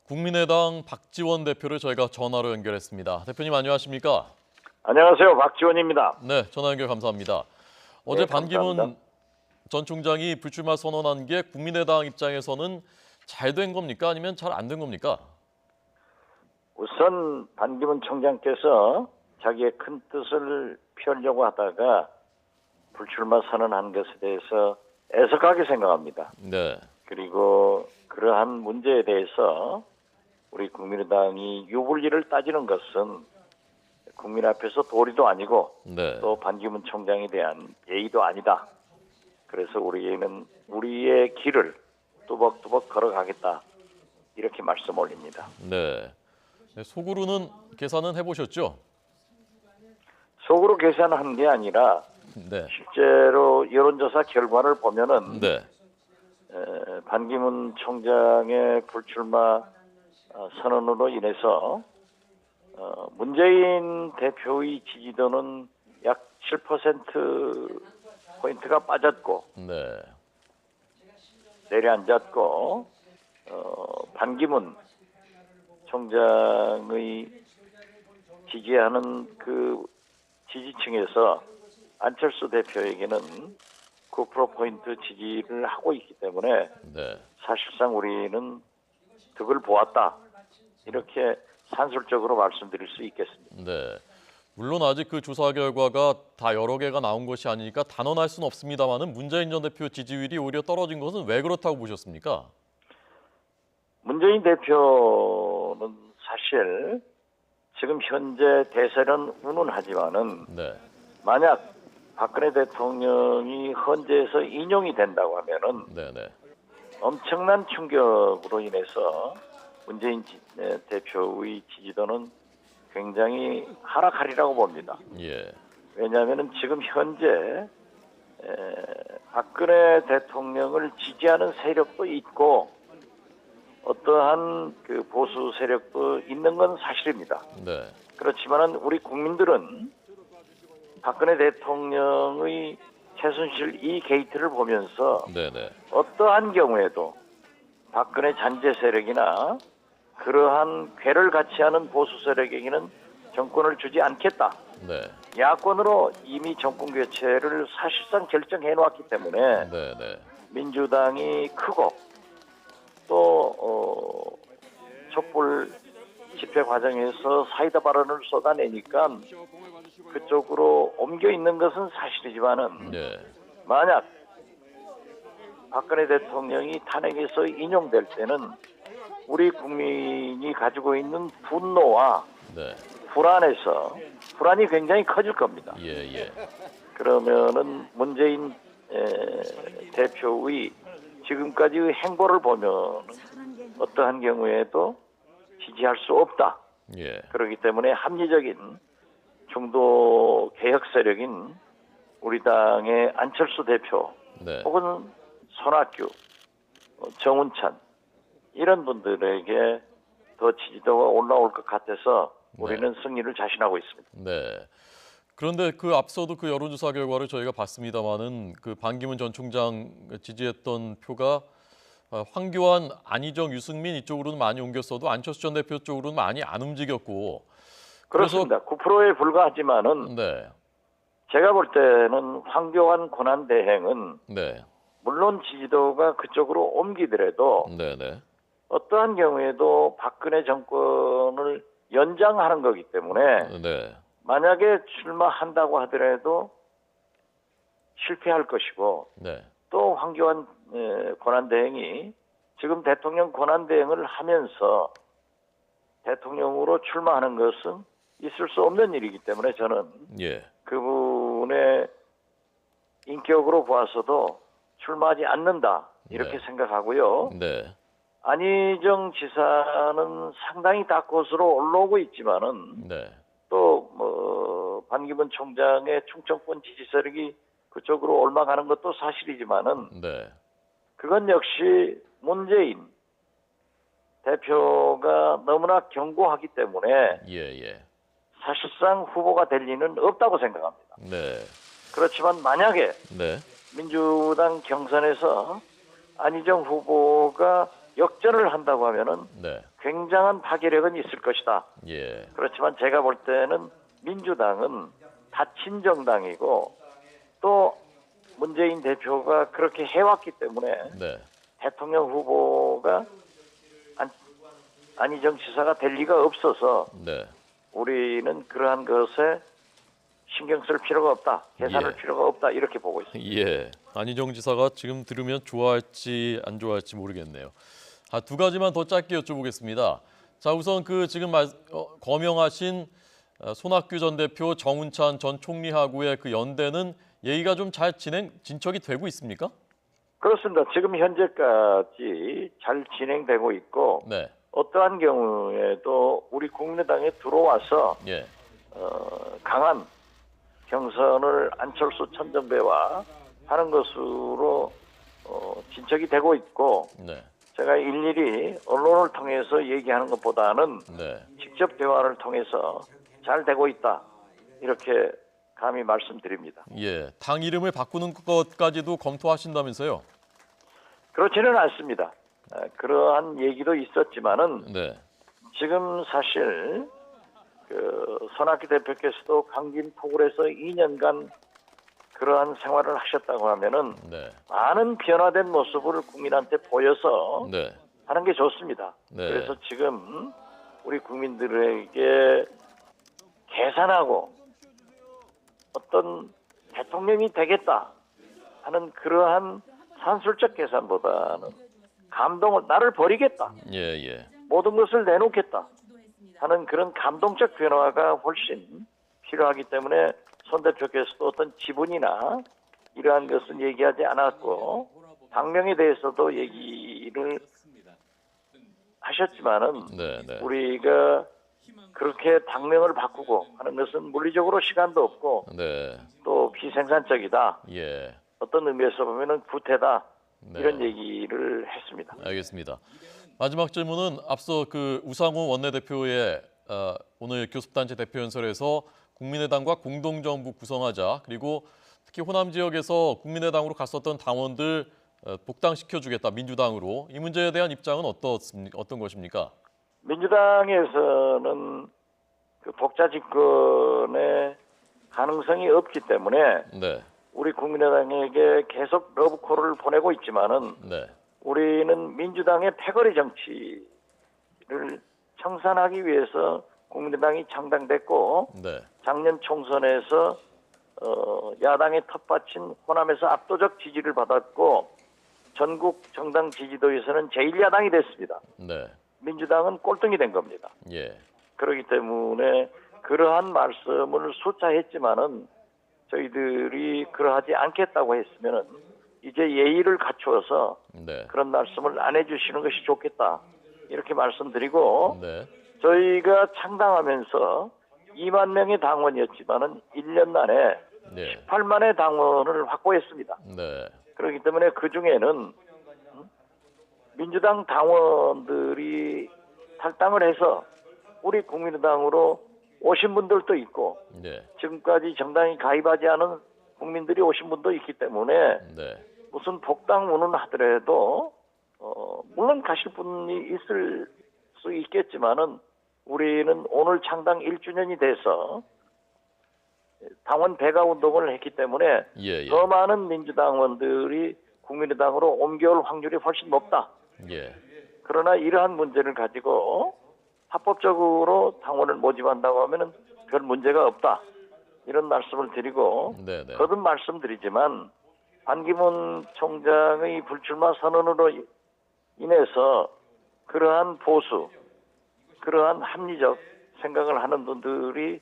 국민의당 박지원 대표를 저희가 전화로 연결했습니다. 대표님 안녕하십니까? 안녕하세요. 박지원입니다. 네, 전화 연결 감사합니다. 어제 네, 반기문 감사합니다. 전 총장이 불출마 선언한 게 국민의당 입장에서는 잘 된 겁니까? 아니면 잘 안 된 겁니까? 우선 반기문 총장께서 자기의 큰 뜻을 펴려고 하다가 불출마 선언한 것에 대해서 애석하게 생각합니다. 네, 그리고 그러한 문제에 대해서 우리 국민의당이 유불리를 따지는 것은 국민 앞에서 도리도 아니고 네, 또 반기문 총장에 대한 예의도 아니다. 그래서 우리는 우리의 길을 뚜벅뚜벅 걸어가겠다. 이렇게 말씀 올립니다. 네. 네, 속으로는 계산은 해보셨죠? 속으로 계산한 게 아니라 네, 실제로 여론조사 결과를 보면은 네, 반기문 총장의 불출마 선언으로 인해서 문재인 대표의 지지도는 약 7%포인트가 빠졌고 네, 내려앉았고 반기문 총장의 지지하는 그 지지층에서 안철수 대표에게는 9%포인트 지지를 하고 있기 때문에 네, 사실상 우리는 득을 보았다. 이렇게 산술적으로 말씀드릴 수 있겠습니다. 네. 물론 아직 그 조사 결과가 다 여러 개가 나온 것이 아니니까 단언할 수는 없습니다만은 문재인 전 대표 지지율이 오히려 떨어진 것은 왜 그렇다고 보셨습니까? 문재인 대표는 사실 지금 현재 대세는 운운하지만은 네, 만약 박근혜 대통령이 헌재에서 인용이 된다고 하면은 네, 네, 엄청난 충격으로 인해서 문재인 대표의 지지도는 굉장히 하락하리라고 봅니다. 예, 왜냐하면 지금 현재 박근혜 대통령을 지지하는 세력도 있고 어떠한 그 보수 세력도 있는 건 사실입니다. 네, 그렇지만은 우리 국민들은 박근혜 대통령의 최순실 이 게이트를 보면서 네, 네, 어떠한 경우에도 박근혜 잔재 세력이나 그러한 괴를 같이 하는 보수 세력에게는 정권을 주지 않겠다. 네, 야권으로 이미 정권 교체를 사실상 결정해 놓았기 때문에 네, 네, 민주당이 크고 또 촛불 집회 과정에서 사이다 발언을 쏟아내니까 그쪽으로 옮겨 있는 것은 사실이지만은 네, 만약 박근혜 대통령이 탄핵에서 인용될 때는 우리 국민이 가지고 있는 분노와 네, 불안이 굉장히 커질 겁니다. 예, 예, 그러면은 문재인 대표의 지금까지의 행보를 보면 어떠한 경우에도 지지할 수 없다. 예, 그렇기 때문에 합리적인 중도 개혁 세력인 우리 당의 안철수 대표 네, 혹은 손학규, 정운찬 이런 분들에게 더 지지도가 올라올 것 같아서 우리는 승리를 자신하고 있습니다. 네. 그런데 그 앞서도 그 여론조사 결과를 저희가 봤습니다마는 그 반기문 전 총장 지지했던 표가 황교안, 안희정, 유승민 이쪽으로는 많이 옮겼어도 안철수 전 대표 쪽으로는 많이 안 움직였고 그렇습니다. 9%에 불과하지만은 네, 제가 볼 때는 황교안 권한대행은 네, 물론 지지도가 그쪽으로 옮기더라도 네, 네, 어떠한 경우에도 박근혜 정권을 연장하는 거기 때문에 네, 만약에 출마한다고 하더라도 실패할 것이고 네, 또 황교안 권한대행이 지금 대통령 권한대행을 하면서 대통령으로 출마하는 것은 있을 수 없는 일이기 때문에 저는 예, 그분의 인격으로 보아서도 출마하지 않는다 이렇게 네. 생각하고요. 네, 안희정 지사는 상당히 다크호스로 올라오고 있지만은 네, 또 반기문 총장의 충청권 지지 세력이 그쪽으로 올라가는 것도 사실이지만은 네, 그건 역시 문재인 대표가 너무나 견고하기 때문에 예, 예, 사실상 후보가 될 리는 없다고 생각합니다. 네, 그렇지만 만약에 네, 민주당 경선에서 안희정 후보가 역전을 한다고 하면은 네, 굉장한 파괴력은 있을 것이다. 예. 그렇지만 제가 볼 때는 민주당은 닫힌 정당이고 또 문재인 대표가 그렇게 해왔기 때문에 네. 대통령 후보가 안희정 지사가 될 리가 없어서 네. 우리는 그러한 것에 신경 쓸 필요가 없다. 계산할 예. 필요가 없다. 이렇게 보고 있습니다. 예. 안희정 지사가 지금 들으면 좋아할지 안 좋아할지 모르겠네요. 두 가지만 더 짧게 여쭤보겠습니다. 자, 우선 그 지금 거명하신 손학규 전 대표, 정운찬 전 총리하고의 그 연대는 얘기가 좀 잘 진척이 되고 있습니까? 그렇습니다. 지금 현재까지 잘 진행되고 있고 네. 어떠한 경우에도 우리 국민의당에 들어와서 예. 강한 경선을 안철수 천정배와 하는 것으로 진척이 되고 있고 네. 제가 일일이 언론을 통해서 얘기하는 것보다는 네. 직접 대화를 통해서 잘 되고 있다. 이렇게 감히 말씀드립니다. 예. 당 이름을 바꾸는 것까지도 검토하신다면서요? 그렇지는 않습니다. 그러한 얘기도 있었지만은 네. 지금 사실 그 손학규 대표께서도 강진포굴에서 2년간 그러한 생활을 하셨다고 하면은 네. 많은 변화된 모습을 국민한테 보여서 네. 하는 게 좋습니다. 네. 그래서 지금 우리 국민들에게 계산하고 어떤 대통령이 되겠다 하는 그러한 산술적 계산보다는 나를 버리겠다. 예, 예. 모든 것을 내놓겠다 하는 그런 감동적 변화가 훨씬 필요하기 때문에 손 대표께서도 어떤 지분이나 이러한 것은 얘기하지 않았고 당명에 대해서도 얘기를 하셨지만은 네, 네. 우리가 그렇게 당명을 바꾸고 하는 것은 물리적으로 시간도 없고 네. 또 비생산적이다. 예. 어떤 의미에서 보면은 구태다. 네. 이런 얘기를 했습니다. 알겠습니다. 마지막 질문은 앞서 그 우상호 원내대표의 오늘 교섭단체 대표연설에서 국민의당과 공동정부 구성하자, 그리고 특히 호남 지역에서 국민의당으로 갔었던 당원들 복당시켜주겠다, 민주당으로. 이 문제에 대한 입장은 어떤 것입니까? 민주당에서는 그 독자 집권의 가능성이 없기 때문에 네. 우리 국민의당에게 계속 러브콜을 보내고 있지만은 네. 우리는 민주당의 패거리 정치를 청산하기 위해서 국민의당이 창당됐고 네. 작년 총선에서 야당의 텃밭인 호남에서 압도적 지지를 받았고 전국 정당 지지도에서는 제1야당이 됐습니다. 네. 민주당은 꼴등이 된 겁니다. 예. 그렇기 때문에 그러한 말씀을 수차 했지만은 저희들이 그러하지 않겠다고 했으면은 이제 예의를 갖추어서 네. 그런 말씀을 안 해주시는 것이 좋겠다 이렇게 말씀드리고 네. 저희가 창당하면서 2만 명의 당원이었지만은 1년 만에 네. 8만의 당원을 확보했습니다. 네. 그렇기 때문에 그 중에는 민주당 당원들이 탈당을 해서 우리 국민의당으로 오신 분들도 있고 네. 지금까지 정당에 가입하지 않은 국민들이 오신 분도 있기 때문에 네. 무슨 복당 운운하더라도 물론 가실 분이 있을 수 있겠지만은 우리는 오늘 창당 1주년이 돼서 당원 배가 운동을 했기 때문에 예. 더 많은 민주당원들이 국민의당으로 옮겨올 확률이 훨씬 높다. 예. 그러나 이러한 문제를 가지고 합법적으로 당원을 모집한다고 하면은 별 문제가 없다. 이런 말씀을 드리고 네. 네. 거듭 말씀드리지만 반기문 총장의 불출마 선언으로 인해서 그러한 보수, 그러한 합리적 생각을 하는 분들이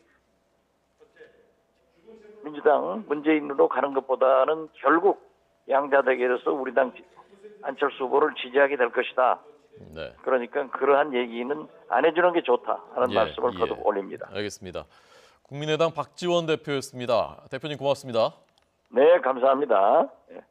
민주당 문재인으로 가는 것보다는 결국 양자 대결에서 우리 당 안철수 후보를 지지하게 될 것이다. 네. 그러니까 그러한 얘기는 안 해주는 게 좋다 하는 말씀을 거듭 올립니다. 알겠습니다. 국민의당 박지원 대표였습니다. 대표님 고맙습니다. 네, 감사합니다. 예.